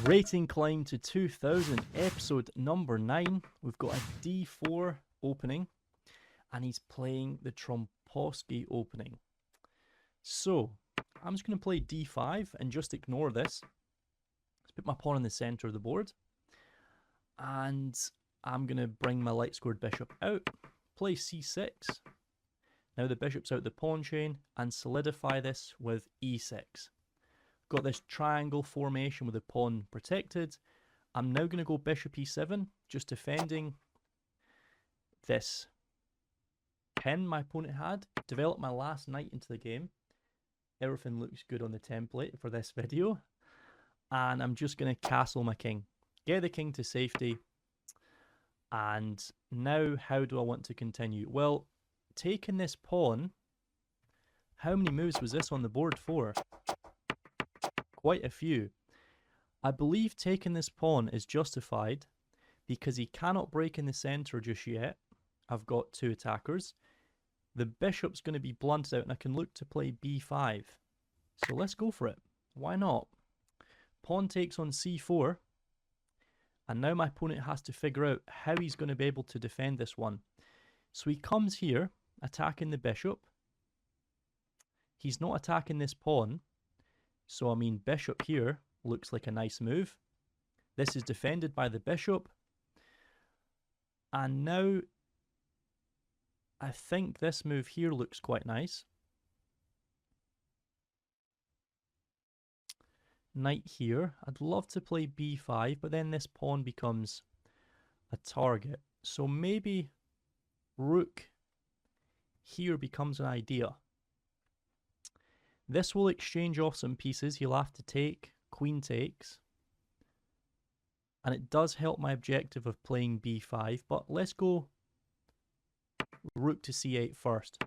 Rating climb to 2000, episode number 9. We've got a d4 opening, and he's playing the Trompowsky opening. So, I'm just going to play d5 and just ignore this. Let's put my pawn in the center of the board. And I'm going to bring my light scored bishop out, play c6. Now the bishop's out the pawn chain, and solidify this with e6. Got this triangle formation with the pawn protected. I'm now going to go bishop e7, just defending this pin my opponent had. Developed my last knight into the game. Everything looks good on the template for this video. And I'm just going to castle my king. Get the king to safety. And now how do I want to continue? Well, taking this pawn, how many moves was this on the board for? Quite a few. I believe taking this pawn is justified because he cannot break in the center just yet. I've got two attackers. The bishop's going to be blunted out and I can look to play b5. So let's go for it. Why not? Pawn takes on c4. And now my opponent has to figure out how he's going to be able to defend this one. So he comes here, attacking the bishop. He's not attacking this pawn. So, I mean, bishop here looks like a nice move. This is defended by the bishop. And now, I think this move here looks quite nice. Knight here. I'd love to play b5, but then this pawn becomes a target. So maybe rook here becomes an idea. This will exchange off some pieces. He'll have to take. Queen takes. And it does help my objective of playing b5. But let's go rook to c8 first.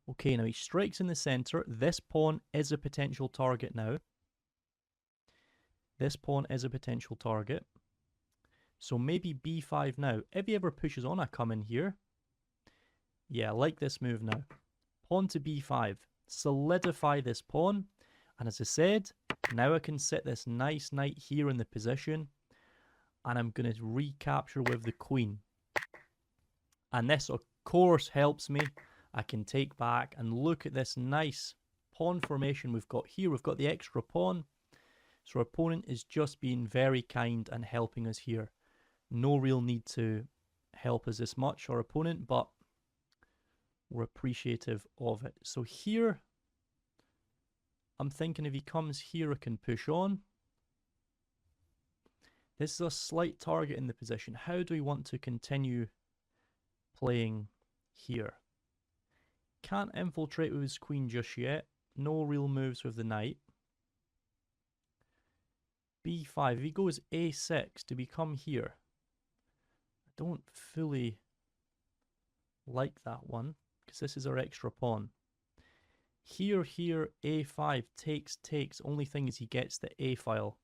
Okay, now he strikes in the center. This pawn is a potential target now. This pawn is a potential target. So maybe b5 now. If he ever pushes on, I come in here. Yeah, I like this move now. Pawn to b5. Solidify this pawn, and as I said, now I can sit this nice knight here in the position, and I'm going to recapture with the queen. And this of course helps me. I can take back and look at this nice pawn formation we've got here. We've got the extra pawn, so our opponent is just being very kind and helping us here. No real need to help us this much, our opponent, but we're appreciative of it. So here, I'm thinking if he comes here, I can push on. This is a slight target in the position. How do we want to continue playing here? Can't infiltrate with his queen just yet. No real moves with the knight. b5. If he goes a6 to become here, I don't fully like that one, because this is our extra pawn. Here, a5 takes. Only thing is he gets the a file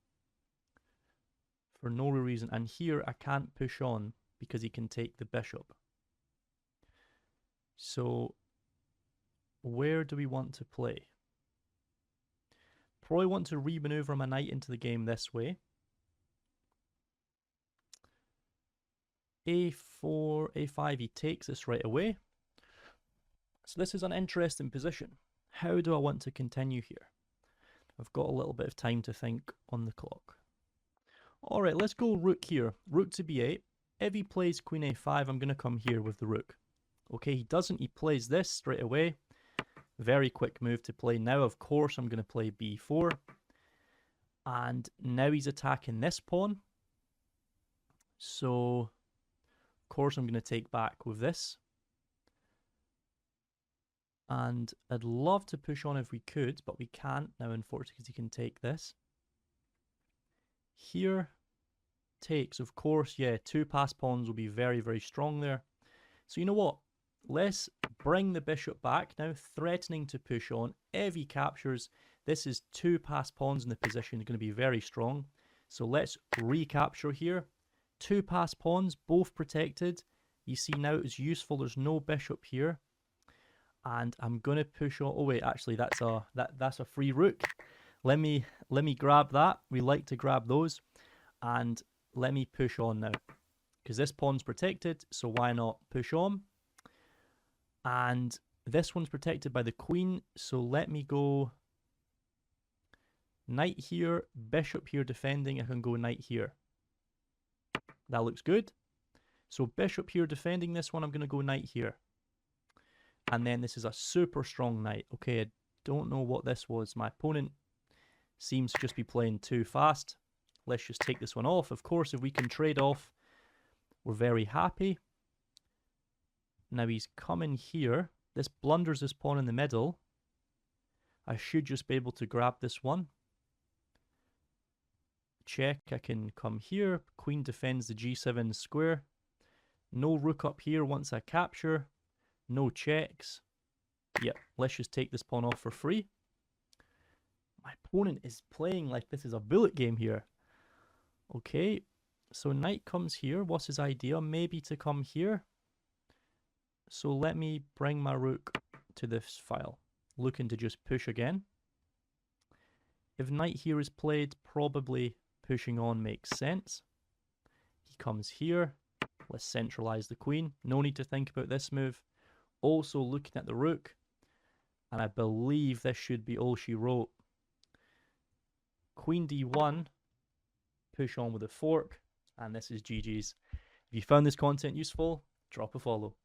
for no real reason. And here I can't push on because he can take the bishop. So where do we want to play? Probably want to remaneuver my knight into the game this way. a4, a5, he takes this right away. So this is an interesting position. How do I want to continue here? I've got a little bit of time to think on the clock. Alright, let's go rook here. Rook to b8. If he plays queen a5, I'm going to come here with the rook. Okay, he doesn't. He plays this straight away. Very quick move to play. Now, of course, I'm going to play b4. And now he's attacking this pawn. So, of course, I'm going to take back with this. And I'd love to push on if we could, but we can't now, unfortunately, because he can take this. Here, takes, of course, yeah, two passed pawns will be very, very strong there. So you know what? Let's bring the bishop back now, threatening to push on. If he captures, this is two passed pawns in the position, going to be very strong. So let's recapture here. Two passed pawns, both protected. You see now it's useful, there's no bishop here. And I'm going to push on. Oh wait, actually that's a free rook. let me grab that. We like to grab those. And let me push on now. Because this pawn's protected, so why not push on? And this one's protected by the queen, so let me go knight here, bishop here defending. I can go knight here. That looks good. So bishop here defending this one, I'm going to go knight here. And then this is a super strong knight. Okay, I don't know what this was. My opponent seems to just be playing too fast. Let's just take this one off. Of course, if we can trade off, we're very happy. Now he's coming here. This blunders this pawn in the middle. I should just be able to grab this one. Check, I can come here. Queen defends the g7 square. No rook up here once I capture. No checks. Yep, let's just take this pawn off for free. My opponent is playing like this is a bullet game here. Okay, so knight comes here. What's his idea? Maybe to come here. So let me bring my rook to this file. Looking to just push again. If knight here is played, probably pushing on makes sense. He comes here. Let's centralize the queen. No need to think about this move. Also looking at the rook. And I believe this should be all she wrote. Queen d1. Push on with a fork. And this is GG's. If you found this content useful, drop a follow.